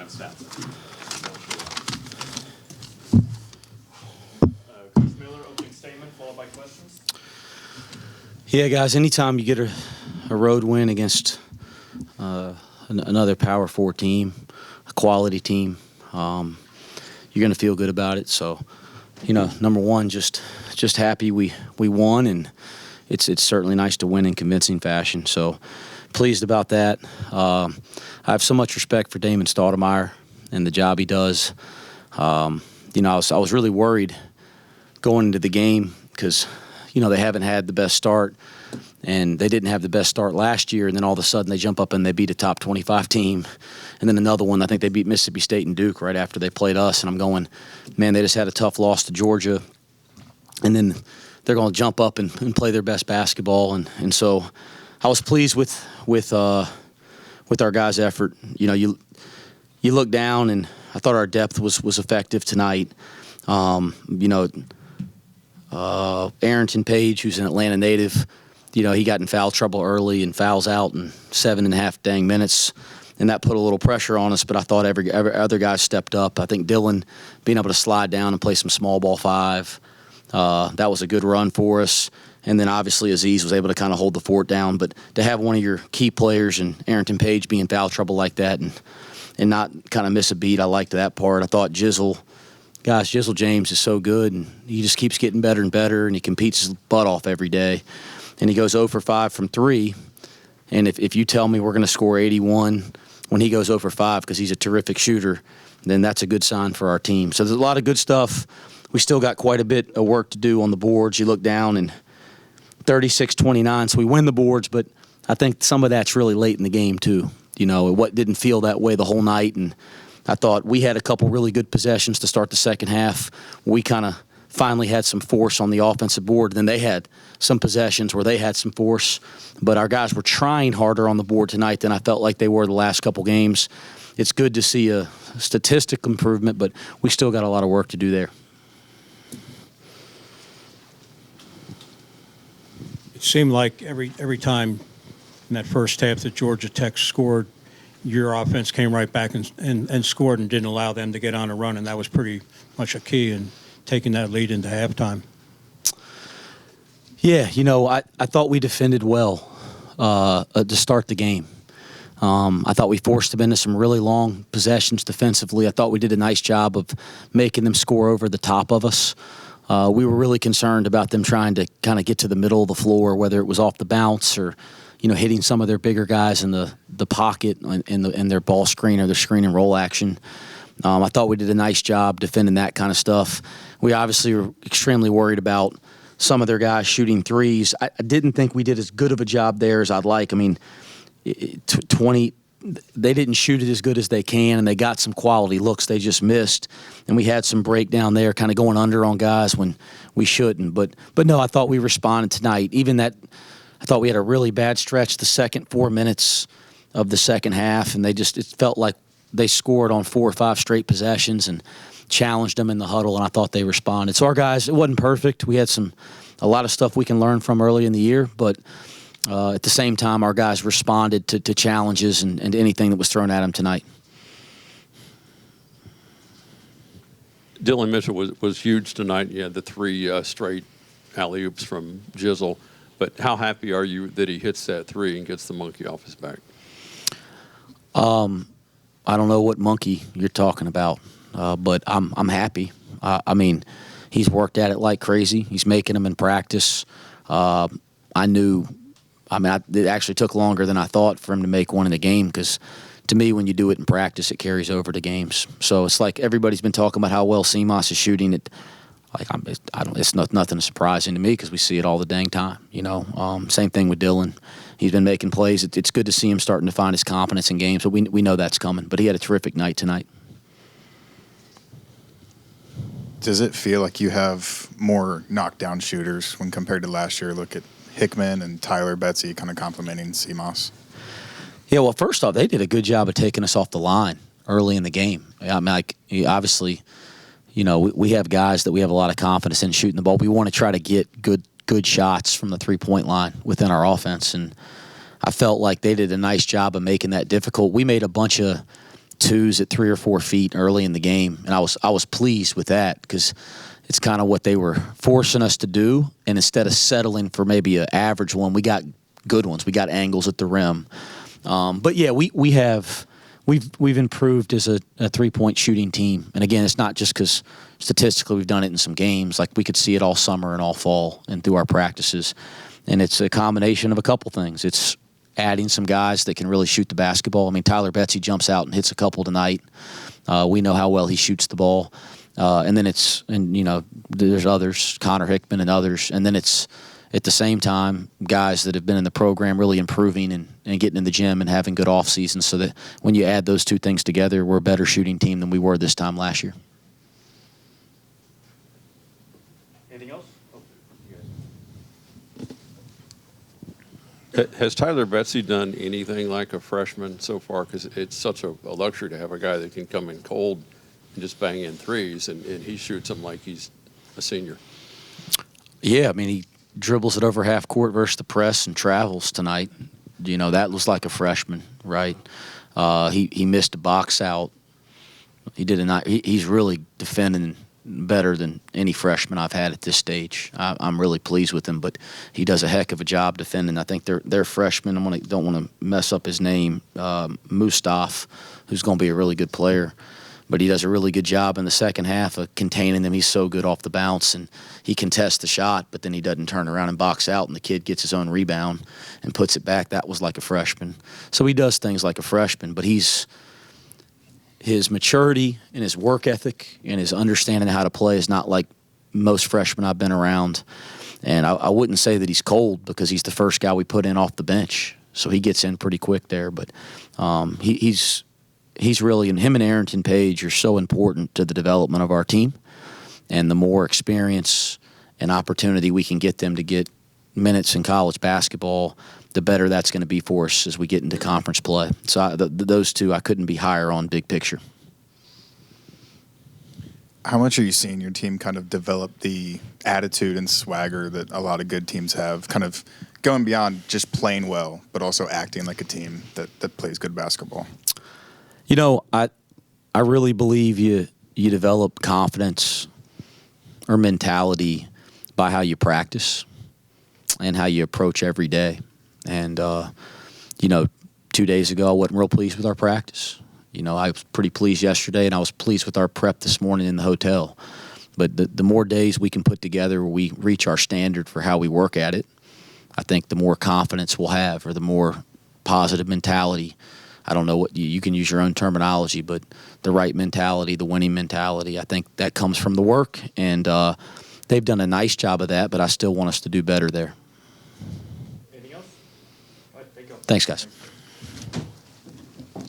have stats. Coach Miller, opening statement followed by questions. Yeah, guys, anytime you get a road win against another Power 4 team, a quality team, you're going to feel good about it. So, you know, number one, just happy we won, and it's certainly nice to win in convincing fashion. So pleased about that. I have so much respect for Damon Stoudemire and the job he does. You know, I was really worried going into the game because, you know, they haven't had the best start, and they didn't have the best start last year, and then all of a sudden they jump up and they beat a top 25 team. And then another one, I think they beat Mississippi State and Duke right after they played us, and I'm going, man, they just had a tough loss to Georgia, and then they're going to jump up and play their best basketball. And so I was pleased with our guys' effort. You know, you look down, and I thought our depth was effective tonight. You know, Arrington Page, who's an Atlanta native, you know, he got in foul trouble early and fouls out in 7.5 dang minutes, and that put a little pressure on us. But I thought every other guy stepped up. I think Dylan being able to slide down and play some small ball 5, that was a good run for us. And then obviously Aziz was able to kind of hold the fort down. But to have one of your key players and Arrington Page be in foul trouble like that and not kind of miss a beat, I liked that part. I thought Jizzle James is so good, and he just keeps getting better and better, and he competes his butt off every day. And he goes 0 for 5 from 3. And if you tell me we're going to score 81 when he goes 0 for 5 because he's a terrific shooter, then that's a good sign for our team. So there's a lot of good stuff. We still got quite a bit of work to do on the boards. You look down and 36-29, so we win the boards, but I think some of that's really late in the game too. You know, what didn't feel that way the whole night, and I thought we had a couple really good possessions to start the second half. We kind of finally had some force on the offensive board. Then they had some possessions where they had some force, but our guys were trying harder on the board tonight than I felt like they were the last couple games. It's good to see a statistical improvement, but we still got a lot of work to do there. It seemed like every time in that first half that Georgia Tech scored, your offense came right back and scored and didn't allow them to get on a run, and that was pretty much a key in taking that lead into halftime. Yeah, you know, I thought we defended well to start the game. I thought we forced them into some really long possessions defensively. I thought we did a nice job of making them score over the top of us. We were really concerned about them trying to kind of get to the middle of the floor, whether it was off the bounce or, you know, hitting some of their bigger guys in the pocket in their ball screen or their screen and roll action. I thought we did a nice job defending that kind of stuff. We obviously were extremely worried about some of their guys shooting threes. I didn't think we did as good of a job there as I'd like. I mean, 20, they didn't shoot it as good as they can, and they got some quality looks they just missed. And we had some breakdown there, kind of going under on guys when we shouldn't. But no, I thought we responded tonight. Even that, I thought we had a really bad stretch the second 4 minutes of the second half, and it felt like they scored on 4 or 5 straight possessions and challenged them in the huddle, and I thought they responded. So our guys, it wasn't perfect. We had a lot of stuff we can learn from early in the year, but at the same time, our guys responded to challenges and anything that was thrown at them tonight. Dylan Mitchell was huge tonight. You had the 3 straight alley-oops from Jizzle. But how happy are you that he hits that 3 and gets the monkey off his back? I don't know what monkey you're talking about, but I'm happy. I mean, he's worked at it like crazy. He's making them in practice. It actually took longer than I thought for him to make one in the game because, to me, when you do it in practice, it carries over to games. So it's like everybody's been talking about how well Seamus is shooting it. Like it's nothing surprising to me because we see it all the dang time. You know, same thing with Dylan. He's been making plays. It's good to see him starting to find his confidence in games. But we know that's coming. But he had a terrific night tonight. Does it feel like you have more knockdown shooters when compared to last year? Look at Hickman and Tyler Betsy kind of complimenting Seamus. Yeah, well, first off, they did a good job of taking us off the line early in the game. I mean, obviously, you know, we have guys that we have a lot of confidence in shooting the ball. We want to try to get good shots from the three-point line within our offense, and I felt like they did a nice job of making that difficult. We made a bunch of twos at 3 or 4 feet early in the game, and I was pleased with that because it's kind of what they were forcing us to do. And instead of settling for maybe an average one, we got good ones. We got angles at the rim. But yeah, we've improved as a 3-point shooting team. And again, it's not just because statistically we've done it in some games. Like we could see it all summer and all fall and through our practices. And it's a combination of a couple things. It's adding some guys that can really shoot the basketball. I mean, Tyler Betsy jumps out and hits a couple tonight. We know how well he shoots the ball. And then there's others, Connor Hickman and others. And then it's at the same time guys that have been in the program really improving and getting in the gym and having good off seasons, so that when you add those two things together, we're a better shooting team than we were this time last year. Anything else? Oh, you guys. Has Tyler Betsy done anything like a freshman so far? Because it's such a luxury to have a guy that can come in cold and just bang in threes, and he shoots them like he's a senior. Yeah, I mean, he dribbles it over half court versus the press and travels tonight. That was like a freshman, right? He missed a box out. He's really defending better than any freshman I've had at this stage. I'm really pleased with him, but he does a heck of a job defending. I think their freshman, don't want to mess up his name, Mustaf, who's going to be a really good player. But he does a really good job in the second half of containing them. He's so good off the bounce, and he contests the shot, but then he doesn't turn around and box out, and the kid gets his own rebound and puts it back. That was like a freshman. So he does things like a freshman, but his maturity and his work ethic and his understanding of how to play is not like most freshmen I've been around. And I wouldn't say that he's cold, because he's the first guy we put in off the bench, so he gets in pretty quick there. But he's really, and him and Arrington Page are so important to the development of our team. And the more experience and opportunity we can get them to get minutes in college basketball, the better that's going to be for us as we get into conference play. So those two, I couldn't be higher on big picture. How much are you seeing your team kind of develop the attitude and swagger that a lot of good teams have, kind of going beyond just playing well, but also acting like a team that plays good basketball? I really believe you develop confidence or mentality by how you practice and how you approach every day. And 2 days ago I wasn't real pleased with our practice. I was pretty pleased yesterday, and I was pleased with our prep this morning in the hotel. But the more days we can put together where we reach our standard for how we work at it, I think the more confidence we'll have, or the more positive mentality. I don't know what you can use your own terminology, but the right mentality, the winning mentality, I think that comes from the work. And they've done a nice job of that, but I still want us to do better there. Anything else? All right, thank you. Thanks, guys.